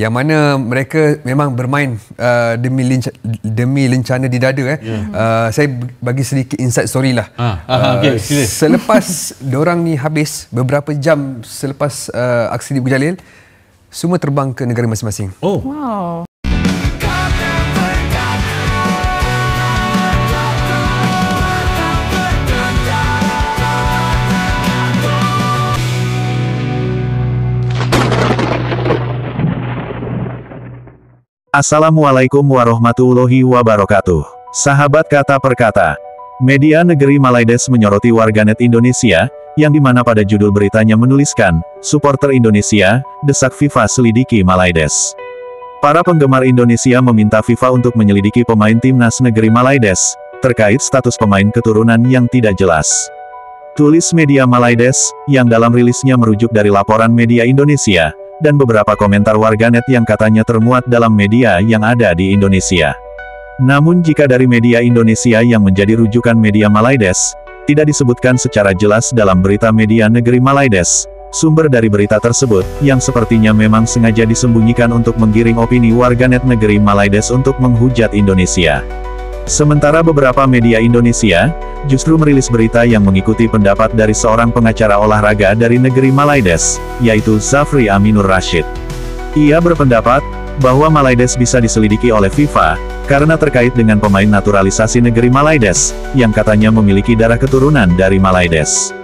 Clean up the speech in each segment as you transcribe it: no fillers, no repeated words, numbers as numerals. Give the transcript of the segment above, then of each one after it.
yang mana mereka memang bermain demi lencana di dada. Saya bagi sedikit inside story lah. Selepas diorang ni habis, beberapa jam selepas aksi di Bujalil, semua terbang ke negara masing-masing. Wow. Assalamualaikum warahmatullahi wabarakatuh. Sahabat Kata Per Kata, media negeri Malaides menyoroti warganet Indonesia, yang dimana pada judul beritanya menuliskan, supporter Indonesia, desak FIFA selidiki Malaides. Para penggemar Indonesia meminta FIFA untuk menyelidiki pemain timnas negeri Malaides, terkait status pemain keturunan yang tidak jelas. Tulis media Malaides, yang dalam rilisnya merujuk dari laporan media Indonesia, dan beberapa komentar warganet yang katanya termuat dalam media yang ada di Indonesia. Namun jika dari media Indonesia yang menjadi rujukan media Malaides, tidak disebutkan secara jelas dalam berita media negeri Malaides, sumber dari berita tersebut, yang sepertinya memang sengaja disembunyikan untuk menggiring opini warganet negeri Malaides untuk menghujat Indonesia. Sementara beberapa media Indonesia, justru merilis berita yang mengikuti pendapat dari seorang pengacara olahraga dari negeri Malaides, yaitu Zafri Aminur Rashid. Ia berpendapat, bahwa Malaides bisa diselidiki oleh FIFA, karena terkait dengan pemain naturalisasi negeri Malaides, yang katanya memiliki darah keturunan dari Malaides.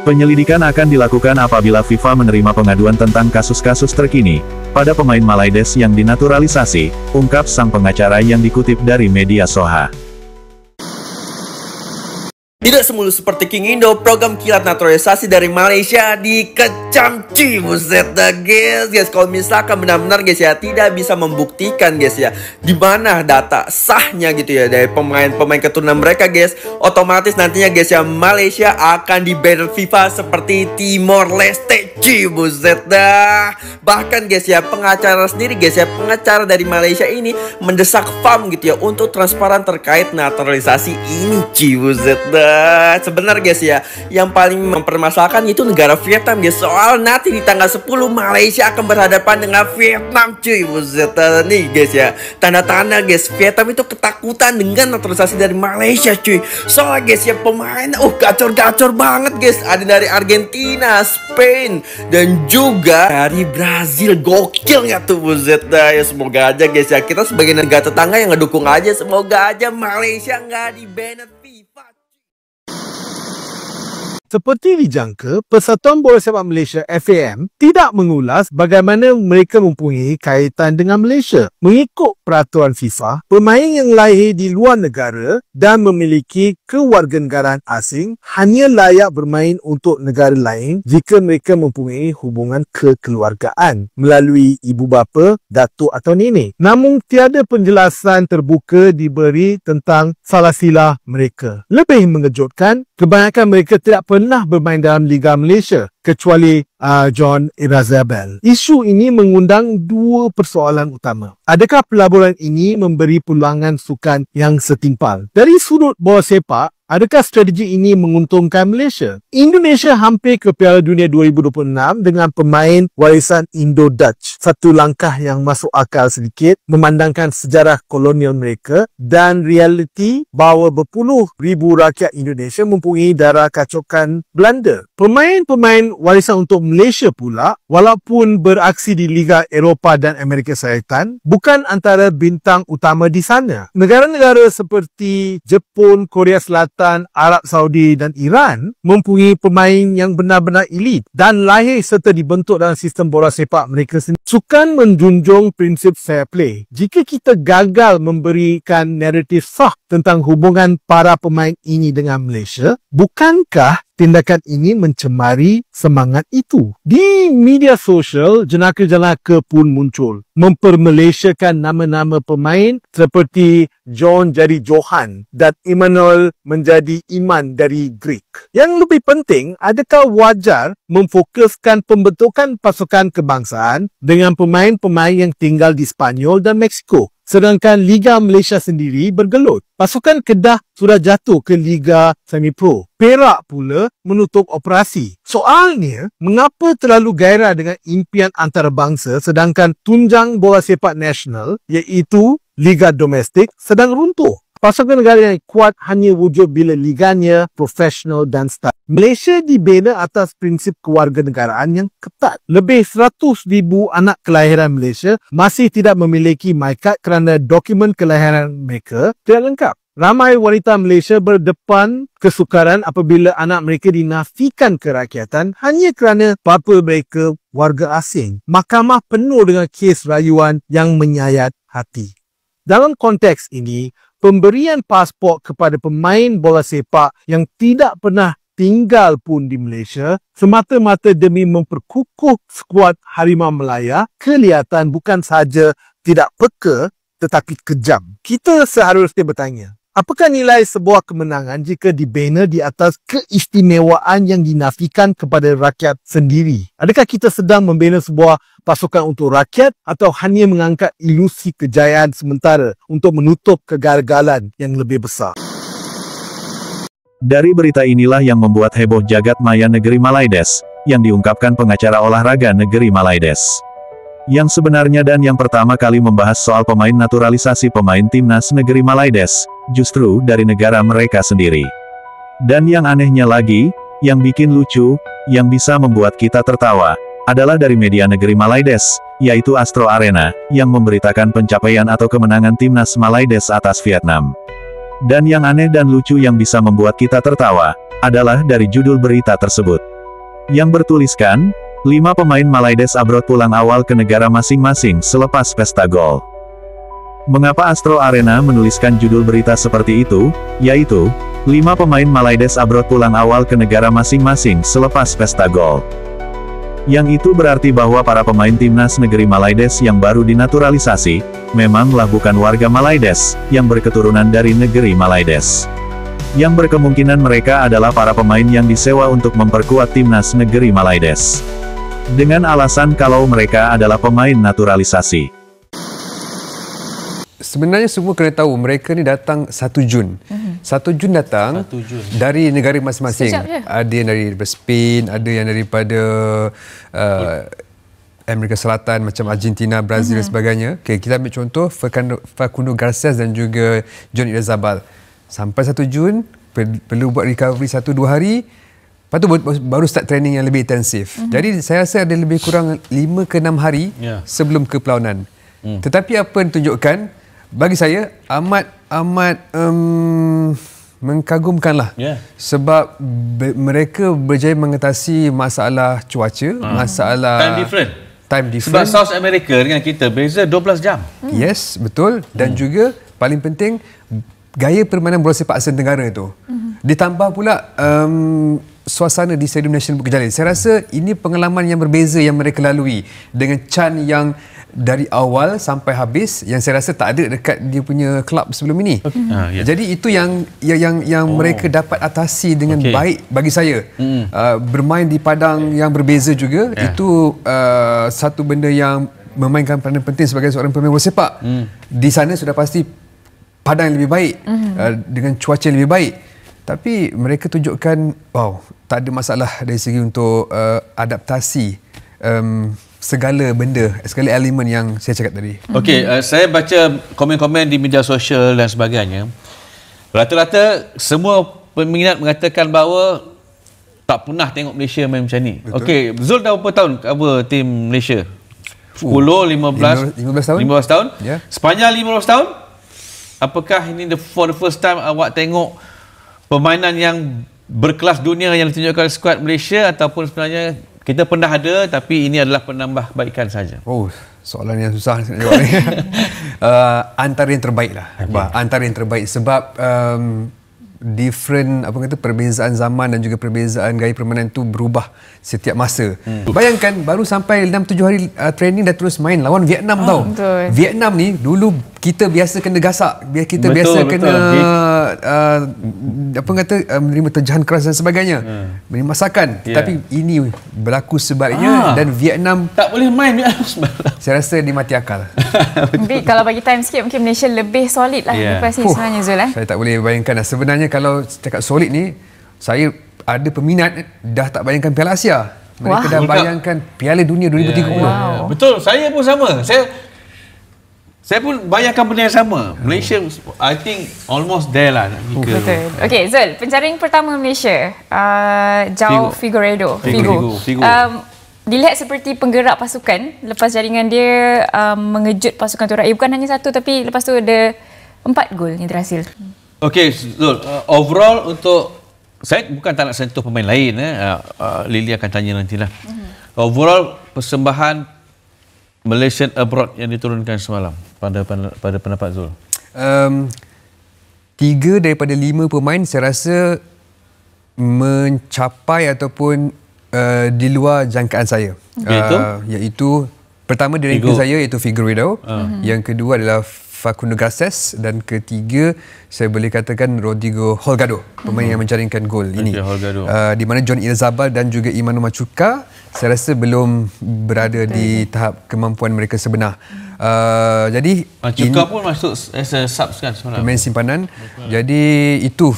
Penyelidikan akan dilakukan apabila FIFA menerima pengaduan tentang kasus-kasus terkini, pada pemain Malaides yang dinaturalisasi, ungkap sang pengacara yang dikutip dari media Soha. Tidak semulus seperti King Indo, program kilat naturalisasi dari Malaysia dikecam. Buset dah guys. Kalau misalkan benar-benar guys ya, tidak bisa membuktikan guys ya, di mana data sahnya gitu ya, dari pemain-pemain keturunan mereka guys, otomatis nantinya guys ya, Malaysia akan di-ban FIFA seperti Timor Leste. Buset dah. Bahkan guys ya, pengacara sendiri guys ya, pengacara dari Malaysia ini mendesak FAM gitu ya, untuk transparan terkait naturalisasi ini. Buset dah. Sebenarnya guys ya, yang paling mempermasalahkan itu negara Vietnam guys. Soal nanti di tanggal 10 Malaysia akan berhadapan dengan Vietnam cuy. Buset nih guys ya, tanda-tanda guys, Vietnam itu ketakutan dengan naturalisasi dari Malaysia cuy. Soalnya guys ya, pemain gacor-gacor banget guys. Ada dari Argentina, Spain, dan juga dari Brazil. Gokil nggak tuh? Buset dah ya, semoga aja guys ya, kita sebagai negara tetangga yang ngedukung aja, semoga aja Malaysia nggak di-ban FIFA. Seperti dijangka, Persatuan Bola Sepak Malaysia FAM tidak mengulas bagaimana mereka mempunyai kaitan dengan Malaysia. Mengikut peraturan FIFA, pemain yang lahir di luar negara dan memiliki kewarganegaraan asing hanya layak bermain untuk negara lain jika mereka mempunyai hubungan kekeluargaan melalui ibu bapa, datuk atau nenek. Namun tiada penjelasan terbuka diberi tentang salah silah mereka. Lebih mengejutkan, kebanyakan mereka tidak pernah bermain dalam Liga Malaysia, kecuali John Irazabel. Isu ini mengundang dua persoalan utama. Adakah pelaburan ini memberi peluangan sukan yang setimpal? Dari sudut bola sepak, adakah strategi ini menguntungkan Malaysia? Indonesia hampir ke Piala Dunia 2026 dengan pemain warisan Indo-Dutch. Satu langkah yang masuk akal sedikit memandangkan sejarah kolonial mereka dan realiti bahawa berpuluh ribu rakyat Indonesia mempunyai darah kacokan Belanda. Pemain-pemain warisan untuk Malaysia pula, walaupun beraksi di Liga Eropah dan Amerika Selatan, bukan antara bintang utama di sana. Negara-negara seperti Jepun, Korea Selatan, Arab Saudi dan Iran mempunyai pemain yang benar-benar elit dan lahir serta dibentuk dalam sistem bola sepak mereka sendiri. Sukan menjunjung prinsip fair play. Jika kita gagal memberikan naratif sah tentang hubungan para pemain ini dengan Malaysia, bukankah tindakan ini mencemari semangat itu? Di media sosial, jenaka-jenaka pun muncul mempermalaysiakan nama-nama pemain seperti John jadi Johan dan Emmanuel menjadi Iman dari Greek. Yang lebih penting, adakah wajar memfokuskan pembentukan pasukan kebangsaan dengan pemain-pemain yang tinggal di Spanyol dan Meksiko? Sedangkan Liga Malaysia sendiri bergelut. Pasukan Kedah sudah jatuh ke Liga Semi-Pro. Perak pula menutup operasi. Soalnya, mengapa terlalu gairah dengan impian antarabangsa sedangkan tunjang bola sepak nasional iaitu Liga Domestik sedang runtuh? Pasukan negara yang kuat hanya wujud bila liganya profesional dan stabil. Malaysia dibina atas prinsip kewarganegaraan yang ketat. Lebih 100,000 anak kelahiran Malaysia masih tidak memiliki MyKad kerana dokumen kelahiran mereka tidak lengkap. Ramai wanita Malaysia berdepan kesukaran apabila anak mereka dinafikan kerakyatan hanya kerana bapa mereka warga asing. Mahkamah penuh dengan kes rayuan yang menyayat hati. Dalam konteks ini, pemberian pasport kepada pemain bola sepak yang tidak pernah tinggal pun di Malaysia semata-mata demi memperkukuh skuad Harimau Melaya kelihatan bukan sahaja tidak peka tetapi kejam. Kita seharusnya bertanya, apakah nilai sebuah kemenangan jika dibina di atas keistimewaan yang dinafikan kepada rakyat sendiri? Adakah kita sedang membina sebuah pasukan untuk rakyat atau hanya mengangkat ilusi kejayaan sementara untuk menutup kegagalan yang lebih besar? Dari berita inilah yang membuat heboh jagat maya negeri Malaides, yang diungkapkan pengacara olahraga negeri Malaides. Yang sebenarnya dan yang pertama kali membahas soal pemain naturalisasi pemain timnas negeri Malaides, justru dari negara mereka sendiri. Dan yang anehnya lagi, yang bikin lucu, yang bisa membuat kita tertawa, adalah dari media negeri Malaides, yaitu Astro Arena, yang memberitakan pencapaian atau kemenangan timnas Malaides atas Vietnam. Dan yang aneh dan lucu yang bisa membuat kita tertawa, adalah dari judul berita tersebut. Yang bertuliskan, 5 pemain Malaides abroad pulang awal ke negara masing-masing selepas pesta gol. Mengapa Astro Arena menuliskan judul berita seperti itu, yaitu, 5 pemain Malaides abroad pulang awal ke negara masing-masing selepas pesta gol. Yang itu berarti bahwa para pemain timnas negeri Malaides yang baru dinaturalisasi, memanglah bukan warga Malaides, yang berketurunan dari negeri Malaides. Yang berkemungkinan mereka adalah para pemain yang disewa untuk memperkuat timnas negeri Malaides. Dengan alasan kalau mereka adalah pemain naturalisasi. Sebenarnya semua kena tahu mereka ni datang 1 Jun. 1 Jun datang 1 Jun. dari negara masing-masing. Ada yang dari Spain, ada yang daripada Amerika Selatan macam Argentina, Brazil dan sebagainya. Okay, kita ambil contoh Facundo Garces dan juga John Irazabal. Sampai 1 Jun perlu buat recovery 1-2 hari. Lepas tu baru start training yang lebih intensif. Jadi saya rasa ada lebih kurang 5 ke 6 hari sebelum ke perlawanan. Tetapi apa yang ditunjukkan, bagi saya amat mengagumkanlah. Sebab mereka berjaya mengatasi masalah cuaca, masalah time different. Sebab South America dengan kita beza 12 jam. Yes, betul. Dan juga paling penting gaya permainan bola sepak Asia Tenggara itu. Ditambah pula suasana di Stadium Nasional Bukit Jalil. Saya rasa ini pengalaman yang berbeza yang mereka lalui dengan Chan yang dari awal sampai habis yang saya rasa tak ada dekat dia punya kelab sebelum ini. Jadi itu yang mereka dapat atasi dengan baik bagi saya. Bermain di padang yang berbeza juga itu satu benda yang memainkan peranan penting sebagai seorang pemain bola sepak. Di sana sudah pasti padang yang lebih baik dengan cuaca yang lebih baik. Tapi mereka tunjukkan, wow, tak ada masalah dari segi untuk adaptasi segala benda, segala elemen yang saya cakap tadi. Okey, saya baca komen-komen di media sosial dan sebagainya. Rata-rata semua peminat mengatakan bahawa tak pernah tengok Malaysia main macam ni. Okey, Zul dah berapa tahun cover tim Malaysia? 10, 15 tahun? Sepanjang 15 tahun? Apakah ini for the first time awak tengok permainan yang berkelas dunia yang ditunjukkan skuad Malaysia, ataupun sebenarnya kita pernah ada tapi ini adalah penambahbaikan saja? Oh, soalan yang susah nak jawab ni. Antara yang terbaik lah. Antara yang terbaik sebab different perbezaan zaman dan juga perbezaan gaya permainan itu berubah setiap masa. Bayangkan baru sampai 6-7 hari training dah terus main lawan Vietnam tau. Vietnam ni dulu kita biasa kena gasak, kita biasa kena menerima terjahan keras dan sebagainya, menerima masakan. Tetapi ini berlaku sebaliknya dan Vietnam tak boleh main Vietnam. Saya rasa dia mati akal. Tapi kalau bagi time sikit mungkin Malaysia lebih solid lah lepas ni sebenarnya Zul. Saya tak boleh bayangkan. Sebenarnya kalau cakap solid ni, saya ada peminat dah tak bayangkan Piala Asia. Mereka dah bayangkan Piala Dunia 2030. Betul, saya pun sama. Saya pun bayangkan benda yang sama. Malaysia, I think almost there lah. Betul. Okey, Zul, penjaring pertama Malaysia, João Figueiredo. Dilihat seperti penggerak pasukan lepas jaringan dia mengejut pasukan Torai. Bukan hanya satu, tapi lepas tu ada 4 gol yang berhasil. Okey, Zul, overall untuk saya bukan tak nak sentuh pemain lain. Lily akan tanya nantilah. Overall persembahan Malaysian abroad yang diturunkan semalam pada pendapat Zul. 3 daripada 5 pemain saya rasa mencapai ataupun di luar jangkaan saya. Iaitu pertama di ranking saya iaitu Figueiredo, yang kedua adalah Facundo Garces dan ketiga saya boleh katakan Rodrigo Holgado, pemain yang menjaringkan gol ini. Di mana John Irzabal dan juga Imano Machuca saya rasa belum berada di tahap kemampuan mereka sebenar. Jadi Machuca pun masuk as a subs kan semalam, pemain simpanan. Jadi itu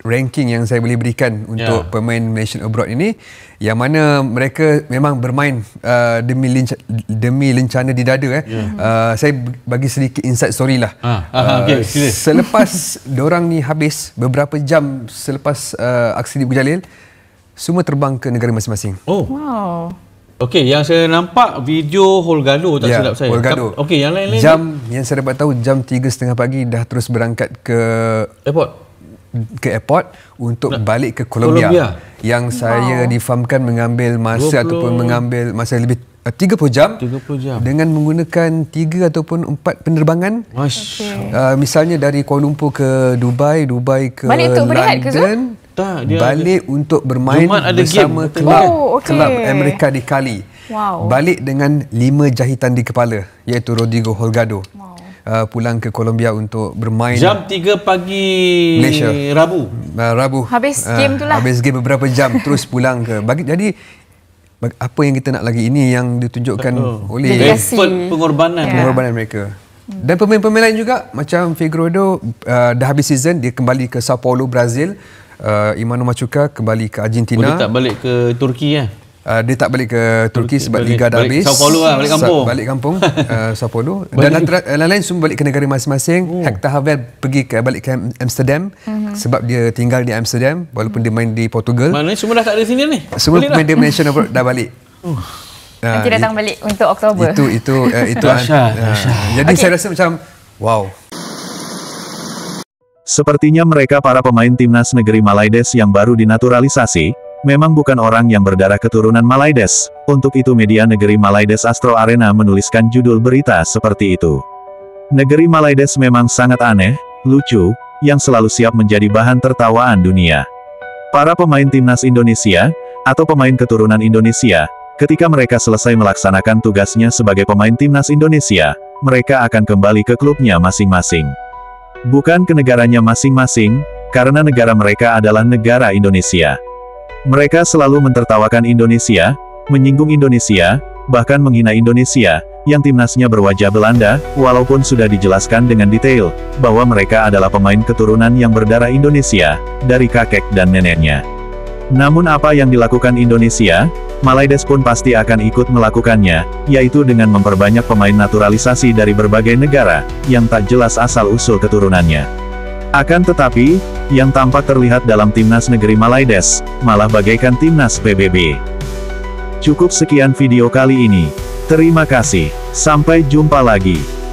ranking yang saya boleh berikan untuk pemain Malaysian abroad ini, yang mana mereka memang bermain demi lencana di dada. Saya bagi sedikit inside story lah. Selepas diorang ni habis beberapa jam selepas aksi di Bujalil, semua terbang ke negara masing-masing. Wow. Okey, yang saya nampak video Holgado tak silap saya. Holgado. Okey, yang lain-lain jam yang saya dapat tahu jam 3.30 pagi dah terus berangkat ke airport untuk balik ke Colombia. Yang saya difahamkan mengambil masa ataupun mengambil masa lebih 30 jam dengan menggunakan 3 ataupun 4 penerbangan. Misalnya dari Kuala Lumpur ke Dubai ke London, balik untuk bermain bersama kelab Amerika di Cali. Balik dengan 5 jahitan di kepala, iaitu Rodrigo Holgado. Pulang ke Colombia untuk bermain jam 3 pagi Malaysia. Rabu. Habis game tu lah. Habis game beberapa jam terus pulang ke jadi apa yang kita nak lagi, ini yang ditunjukkan oleh pengorbanan mereka. Dan pemain-pemain lain juga macam Figueiredo dah habis season, dia kembali ke Sao Paulo, Brazil. Imano Machuca kembali ke Argentina. Dia tak balik ke Turki dia tak balik ke Turki sebab Liga dah habis. Sao Paulo lah, balik kampung. Sao Paulo. Dan lain-lain semua balik ke negara masing-masing. Hector Havel balik ke Amsterdam sebab dia tinggal di Amsterdam walaupun dia main di Portugal. Maknanya semua dah tak ada sini ni. Semua pemain dia Malaysia dah balik. Nanti datang balik untuk Oktober. Itu jadi saya rasa macam wow. Sepertinya mereka para pemain timnas negeri Malaides yang baru dinaturalisasi, memang bukan orang yang berdarah keturunan Malaides. Untuk itu media negeri Malaides Astro Arena menuliskan judul berita seperti itu. Negeri Malaides memang sangat aneh, lucu, yang selalu siap menjadi bahan tertawaan dunia. Para pemain timnas Indonesia, atau pemain keturunan Indonesia, ketika mereka selesai melaksanakan tugasnya sebagai pemain timnas Indonesia, mereka akan kembali ke klubnya masing-masing. Bukan ke negaranya masing-masing, karena negara mereka adalah negara Indonesia. Mereka selalu mentertawakan Indonesia, menyinggung Indonesia, bahkan menghina Indonesia, yang timnasnya berwajah Belanda, walaupun sudah dijelaskan dengan detail, bahwa mereka adalah pemain keturunan yang berdarah Indonesia, dari kakek dan neneknya. Namun apa yang dilakukan Indonesia, Malaides pun pasti akan ikut melakukannya, yaitu dengan memperbanyak pemain naturalisasi dari berbagai negara, yang tak jelas asal-usul keturunannya. Akan tetapi, yang tampak terlihat dalam timnas negeri Malaides, malah bagaikan timnas PBB. Cukup sekian video kali ini. Terima kasih. Sampai jumpa lagi.